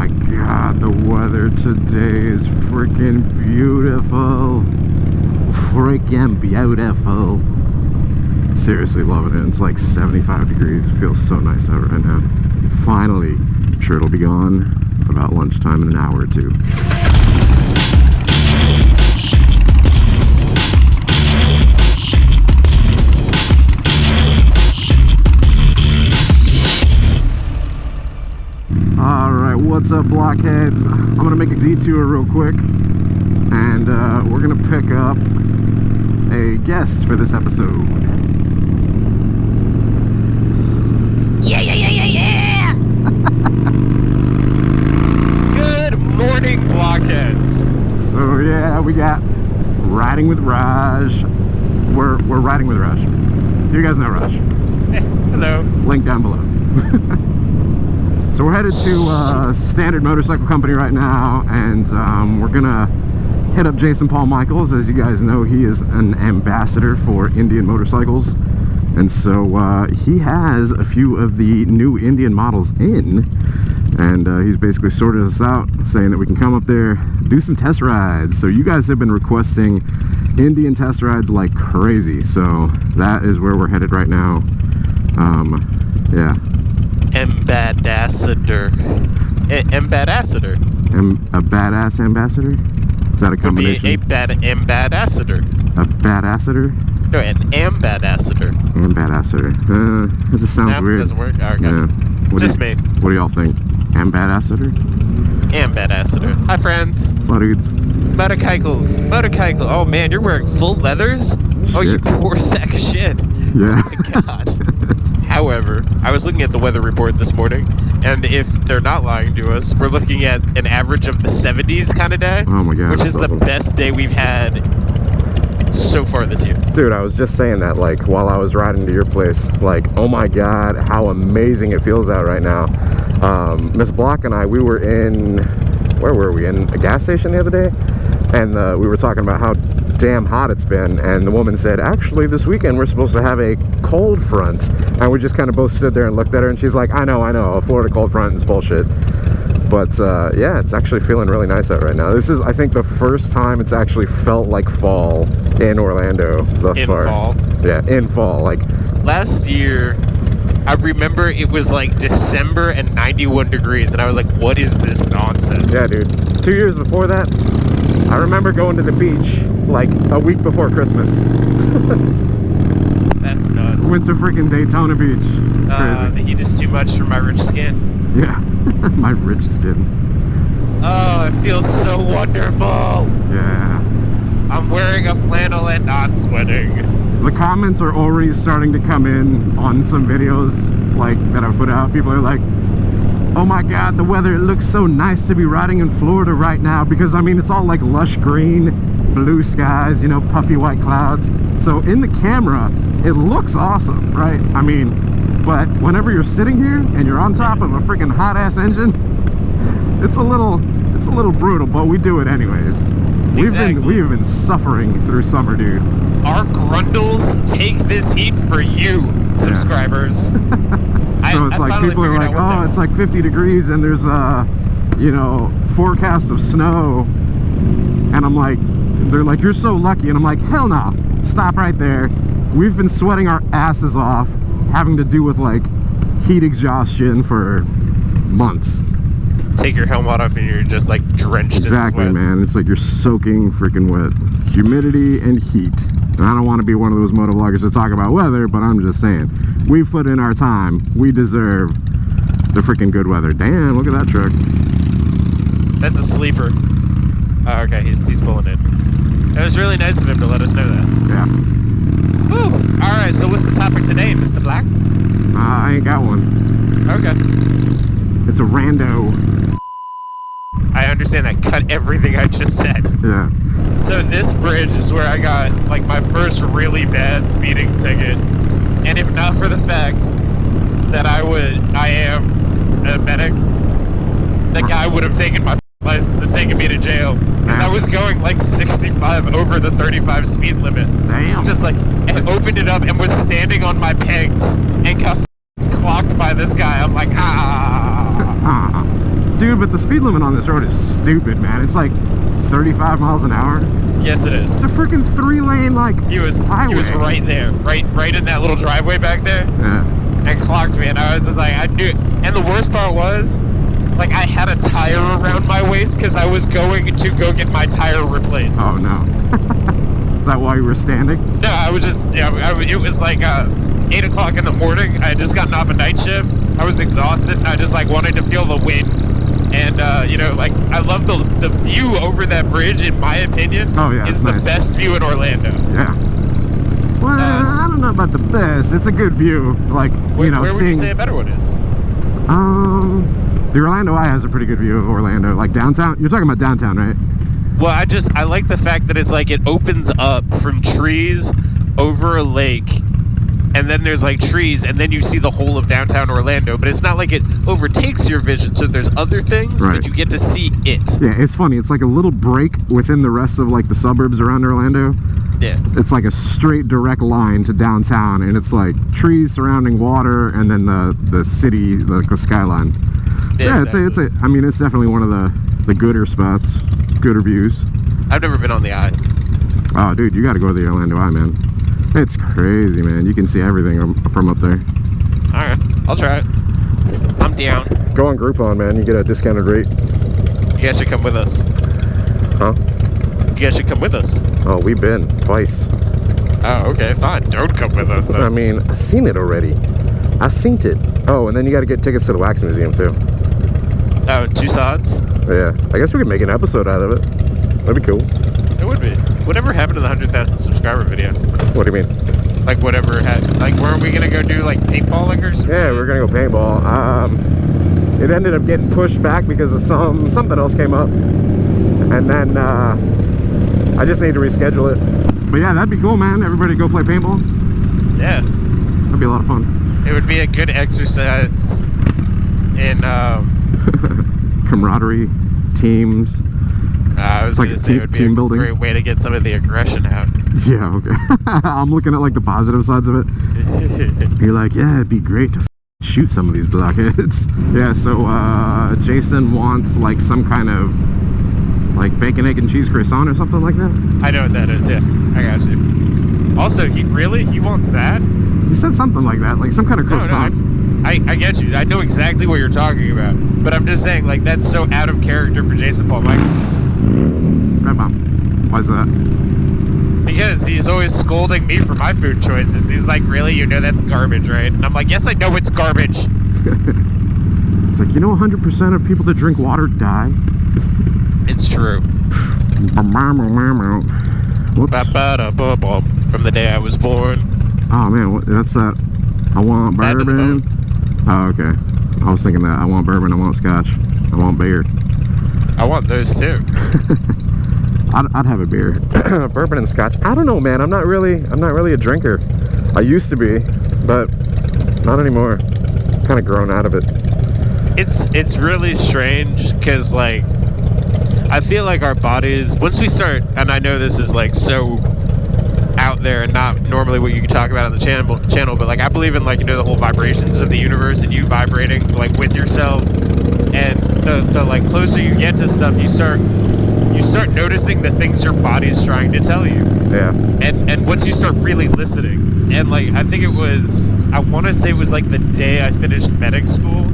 my god, the weather today is freaking beautiful. Freaking beautiful. Seriously loving it. It's like 75 degrees. It feels so nice out right now. Finally, I'm sure it'll be gone about lunchtime in an hour or two. Alright, what's up, blockheads? I'm gonna make a detour real quick, and we're gonna pick up a guest for this episode. Yeah! Good morning, blockheads. So yeah, we got Riding with Raj. We're riding with Raj. You guys know Raj. Hello. Link down below. So we're headed to Standard Motorcycle Company right now, and we're gonna hit up Jason Paul Michaels. As you guys know, he is an ambassador for Indian motorcycles, and so he has a few of the new Indian models in, and he's basically sorted us out, saying that we can come up there, do some test rides. So you guys have been requesting Indian test rides like crazy, so that is where we're headed right now. Yeah. Ambassador. Ambassador. A badass ambassador? Is that a combination? Would be a ambassador. A badassador? No, an ambassador. Ambassador. It just sounds weird. Doesn't work. Okay. Yeah. Just me. What do y'all think? Ambassador? Ambassador. Hi, friends. Dudes. Motorcycles. Motorcycle. Oh man, you're wearing full leathers? Shit. Oh, you poor sack of shit. Yeah. Oh my god. However, I was looking at the weather report this morning, and if they're not lying to us, we're looking at an average of the 70s kind of day. Oh my god. Which is awesome. the best day we've had so far this year. Dude, I was just saying that, like, while I was riding to your place, like, oh my god, how amazing it feels out right now. Miss Block and I, we were in, where were we? In a gas station the other day, and we were talking about how damn hot it's been, and the woman said, actually this weekend we're supposed to have a cold front, and we just kind of both stood there and looked at her, and she's like, I know, a Florida cold front is bullshit. But yeah, it's actually feeling really nice out right now. This is, I think, the first time it's actually felt like fall in Orlando thus far. In fall? Yeah, in fall. Like, last year, I remember it was like December and 91 degrees, and I was like, what is this nonsense? Yeah, dude. 2 years before that, I remember going to the beach like a week before Christmas. That's nuts. Went to freaking Daytona Beach. It's crazy. The heat is too much for my rich skin. Yeah, my rich skin. Oh, it feels so wonderful. Yeah. I'm wearing a flannel and not sweating. The comments are already starting to come in on some videos like that I've put out. People are like, oh my god, the weather, it looks so nice to be riding in Florida right now, because I mean it's all like lush green, blue skies, you know, puffy white clouds. So in the camera it looks awesome, right? I mean, but whenever you're sitting here and you're on top of a freaking hot ass engine, it's a little brutal, but we do it anyways. Exactly. We've been suffering through summer, dude. Our grundles take this heat for you, subscribers. So it's like people are like, oh, it's like 50 degrees and there's you know, forecast of snow, and I'm like, they're like, you're so lucky, and I'm like, hell no, stop right there. We've been sweating our asses off, having to do with like heat exhaustion for months. Take your helmet off and you're just like drenched exactly, in sweat. Man. It's like you're soaking freaking wet. Humidity and heat. And I don't want to be one of those moto vloggers to talk about weather, but I'm just saying, we've put in our time. We deserve the freaking good weather. Damn, look at that truck. That's a sleeper. Oh, okay, he's pulling in. It was really nice of him to let us know that. Yeah. Woo! Alright, so what's the topic today, Mr. Black? I ain't got one. Okay. It's a rando. I understand that. Cut everything I just said. Yeah. So this bridge is where I got like my first really bad speeding ticket, and if not for the fact that I am a medic, the guy would have taken my license and taken me to jail because I was going like 65 over the 35 speed limit. Damn. Just like, and opened it up and was standing on my pegs and got clocked by this guy. I'm like, Dude, but the speed limit on this road is stupid, man. It's like 35 miles an hour. Yes, it is. It's a freaking 3-lane, like, highway. He was right there, right in that little driveway back there. Yeah. And clocked me, and I was just like, I knew it. And the worst part was, like, I had a tire around my waist because I was going to go get my tire replaced. Oh, no. Is that why you were standing? No, I was just, it was like 8 o'clock in the morning. I had just gotten off a night shift. I was exhausted, and I just, like, wanted to feel the wind. And, like, I love the view over that bridge, in my opinion, is the best view in Orlando. Yeah. Well, I don't know about the best. It's a good view. Like, where would you say a better one is? The Orlando Eye has a pretty good view of Orlando. Like downtown. You're talking about downtown, right? Well, I like the fact that it's like it opens up from trees over a lake, and then there's like trees, and then you see the whole of downtown Orlando. But it's not like it overtakes your vision, so there's other things, right, but you get to see it. Yeah, it's funny. It's like a little break within the rest of like the suburbs around Orlando. Yeah. It's like a straight direct line to downtown, and it's like trees surrounding water, and then the city, like the skyline. So yeah, exactly. I mean, it's definitely one of the gooder spots, gooder views. I've never been on the Eye. Oh, dude, you got to go to the Orlando Eye, man. It's crazy, man. You can see everything from up there. All right, I'll try it. I'm down. Go on Groupon, man. You get a discounted rate. You guys should come with us. Huh? You guys should come with us. Oh, we've been twice. Oh, okay, fine. Don't come with us, then. I mean, I've seen it already. I seen it. Oh, and then you got to get tickets to the Wax Museum, too. Oh, 2 sides? Yeah. I guess we could make an episode out of it. That'd be cool. It would be. Whatever happened to the 100,000 subscriber video? What do you mean? Like, whatever had... Like, weren't we going to go do, like, paintballing or something? Yeah, we were going to go paintball. It ended up getting pushed back because of something else came up. And then, I just need to reschedule it. But yeah, that'd be cool, man. Everybody go play paintball. Yeah. That'd be a lot of fun. It would be a good exercise in, camaraderie, teams. I was like going to say it would be team building. A great way to get some of the aggression out. Yeah, okay. I'm looking at like the positive sides of it. You're like, yeah, it'd be great to shoot some of these blockheads. Yeah, so Jason wants like some kind of like bacon, egg, and cheese croissant or something like that. I know what that is, yeah. I got you. Also, he wants that? He said something like that, like some kind of croissant. No, I get you. I know exactly what you're talking about. But I'm just saying, like, that's so out of character for Jason Paul Michael. Right, Mom. Why is that? Because he's always scolding me for my food choices. He's like, really? You know that's garbage, right? And I'm like, yes, I know it's garbage. It's like, you know 100% of people that drink water die? It's true. From the day I was born. Oh, man, that's that. I want bourbon. Oh, okay. I was thinking that. I want bourbon, I want scotch, I want beer. I want those too. I'd have a beer. Bourbon and scotch. I don't know, man. I'm not really a drinker. I used to be, but not anymore. Kind of grown out of it. It's really strange because, like, I feel like our bodies, once we start, and I know this is like so out there and not normally what you can talk about on the channel, but like I believe in, like, you know, the whole vibrations of the universe and you vibrating like with yourself, and the like closer you get to stuff, you start noticing the things your body's trying to tell you. Yeah. And once you start really listening, and like I think it was, I want to say it was like the day I finished medic school,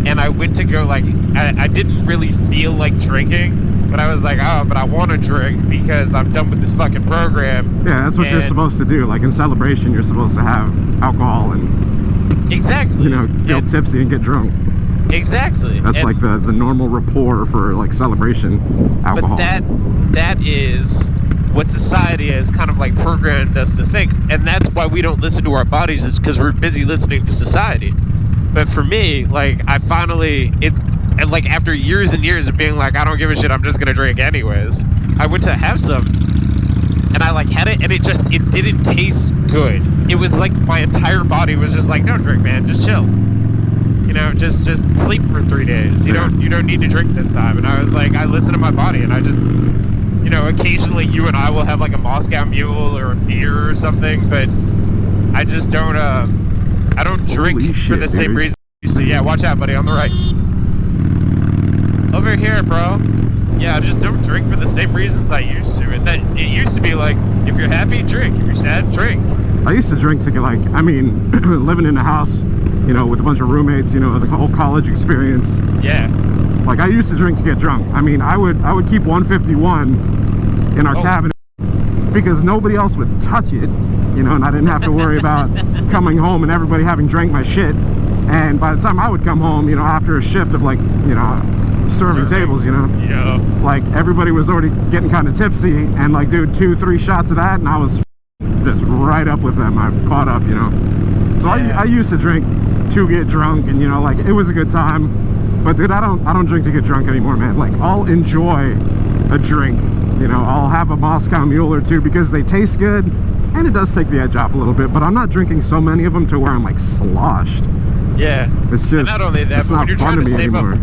and I went to go, like, I didn't really feel like drinking. But I was like, oh, but I want to drink because I'm done with this fucking program. Yeah, that's what you're supposed to do. Like in celebration, you're supposed to have alcohol and, exactly, you know, feel tipsy and get drunk. Exactly. That's like the normal rapport for like celebration alcohol. But that is what society has kind of like programmed us to think, and that's why we don't listen to our bodies, is because we're busy listening to society. But for me, like, I finally, and like after years and years of being like, I don't give a shit, I'm just gonna drink anyways, I went to have some, and I like had it, and it didn't taste good. It was like my entire body was just like, don't drink, man, just chill. You know, just sleep for 3 days. You don't need to drink this time. And I was like, I listen to my body, and I just, you know, occasionally you and I will have like a Moscow Mule or a beer or something, but I just don't I don't drink for the same reason. So yeah, watch out, buddy, on the right. over here, bro. Yeah, I just don't drink for the same reasons I used to. And then it used to be like, if you're happy, drink. If you're sad, drink. I used to drink to get like, I mean, living in a house, you know, with a bunch of roommates, you know, the whole college experience. Yeah. Like I used to drink to get drunk. I mean, I would keep 151 in our cabinet because nobody else would touch it, you know, and I didn't have to worry about coming home and everybody having drank my shit. And by the time I would come home, you know, after a shift of like, you know, serving tables, you know, like everybody was already getting kind of tipsy, and like, dude, 2-3 shots of that, and I was just right up with them. I caught up, you know. So I used to drink to get drunk, and you know, like it was a good time. But dude, I don't drink to get drunk anymore, man. Like I'll enjoy a drink, you know. I'll have a Moscow Mule or two because they taste good, and it does take the edge off a little bit. But I'm not drinking so many of them to where I'm like sloshed. Yeah. It's just, and not only that, it's but not when you're fun trying to to me save anymore.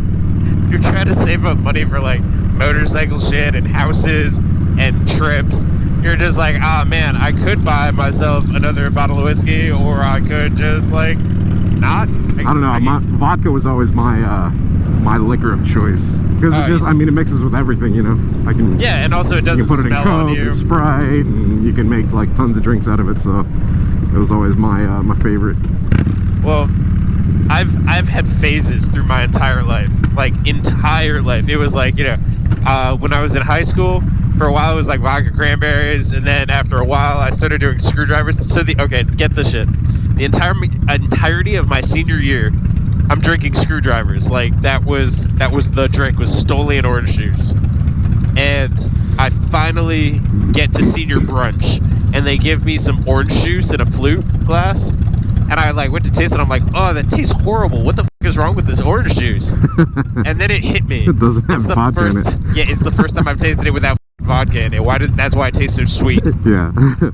you're trying to save up money for like motorcycle shit and houses and trips. You're just like, ah, man, I could buy myself another bottle of whiskey, or I could just like not. I don't know. Vodka was always my my liquor of choice because it just, I mean, it mixes with everything, you know. I can, yeah, and also it doesn't you can put it in smell Coke on you. and Sprite, and you can make like tons of drinks out of it. So it was always my my favorite. Well, I've had phases through my entire life, like entire life. It was like, you know, when I was in high school, for a while it was like vodka cranberries, and then after a while I started doing screwdrivers. So get this shit. The entirety of my senior year, I'm drinking screwdrivers. Like that was the drink, was Stoli and orange juice. And I finally get to senior brunch, and they give me some orange juice in a flute glass. And I like went to taste it. I'm like, oh, that tastes horrible. What the fuck is wrong with this orange juice? And then it hit me. It doesn't have vodka in it. Yeah, it's the first time I've tasted it without vodka in it. That's why it tastes so sweet. Yeah.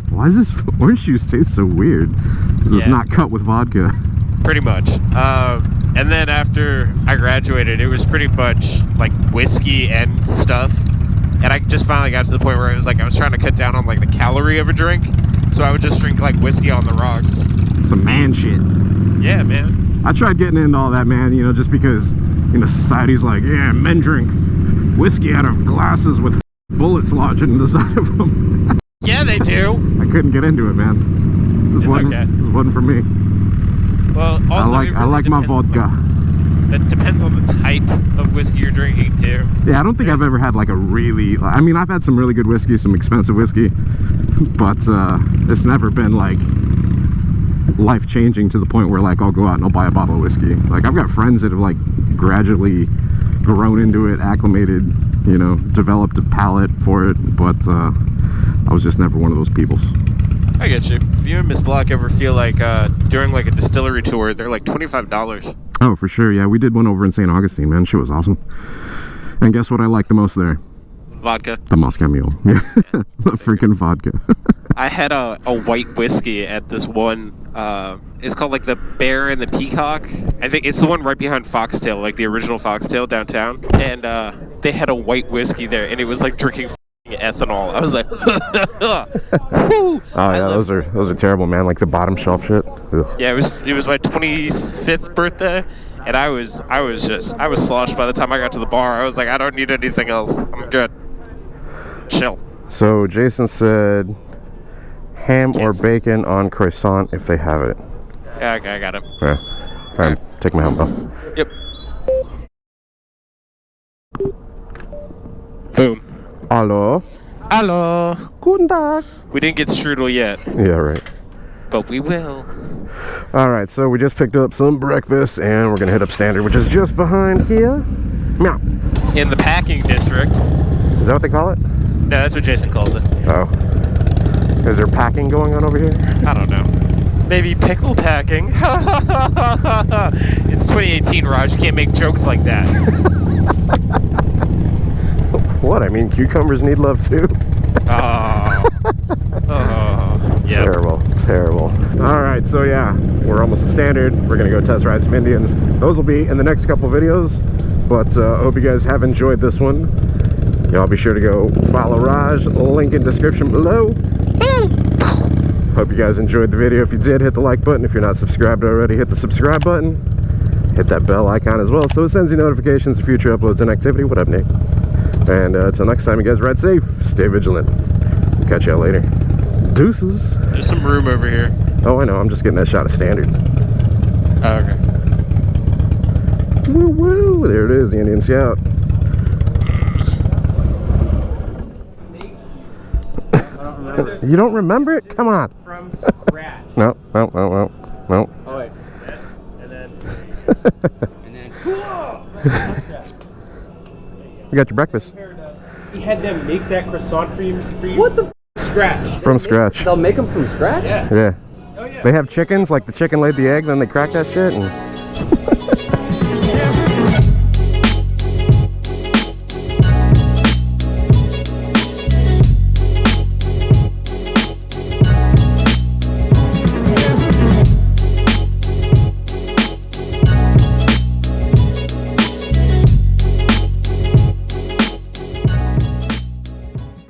Why does this orange juice taste so weird? Because it's not cut with vodka. Pretty much. And then after I graduated, it was pretty much like whiskey and stuff. And I just finally got to the point where it was like I was trying to cut down on like the calorie of a drink. So I would just drink like whiskey on the rocks. Some man shit. Yeah, man. I tried getting into all that, man, you know, just because, you know, society's like, yeah, men drink whiskey out of glasses with bullets lodged in the side of them. Yeah, they do. I couldn't get into it, man. This wasn't for me. Well, also, I like my vodka. That depends on the type of whiskey you're drinking too. Yeah, I don't think I've ever had like a really, I mean, I've had some really good whiskey, some expensive whiskey, but it's never been like life-changing to the point where like I'll go out and I'll buy a bottle of whiskey. Like I've got friends that have like gradually grown into it, acclimated, you know, developed a palate for it, but I was just never one of those people. I get you. If you and Miss Block ever feel like during like a distillery tour, they're like $25. Oh, for sure. Yeah, we did one over in St. Augustine, man. Shit was awesome. And guess what I liked the most there? Vodka. The Moscow Mule. Yeah, the freaking vodka. I had a white whiskey at this one. It's called like the Bear and the Peacock. I think it's the one right behind Foxtail, like the original Foxtail downtown. And they had a white whiskey there, and it was like drinking ethanol. I was like, woo! Oh yeah, those are terrible, man. Like the bottom shelf shit. Ugh. Yeah, it was my 25th birthday, and I was sloshed by the time I got to the bar. I was like, I don't need anything else. I'm good. Chill. So Jason said ham or bacon on croissant if they have it. Yeah, okay, I got it. Yeah. All right, take my helmet off. Yep. Boom. Hello. Hello. Guten Tag. We didn't get strudel yet. Yeah, right. But we will. All right, so we just picked up some breakfast, and we're gonna hit up Standard, which is just behind here. Meow. In the packing district. Is that what they call it? No, that's what Jason calls it. Oh. Is there packing going on over here? I don't know. Maybe pickle packing. It's 2018, Raj. You can't make jokes like that. What? I mean, cucumbers need love too. Oh. Oh. Yep. Terrible. All right, so yeah, we're almost to Standard. We're gonna go test ride some Indians. Those will be in the next couple videos, but I hope you guys have enjoyed this one. Y'all be sure to go follow Raj, link in description below. Hope you guys enjoyed the video. If you did, hit the like button. If you're not subscribed already, hit the subscribe button. hit that bell icon as well so it sends you notifications of future uploads and activity. What up, Nate? And until next time, you guys ride safe, stay vigilant. Catch y'all later. Deuces. There's some room over here. Oh, I know. I'm just getting that shot of standard. Oh, okay. Woo woo! There it is, the Indian Scout. You don't remember it? Come on. From scratch. No. Oh wait. And then. You got your breakfast. He had them make that croissant for you. What the? Scratch. From scratch. They'll make them from scratch? Yeah. Yeah. Oh yeah. They have chickens, like the chicken laid the egg, then they crack that shit and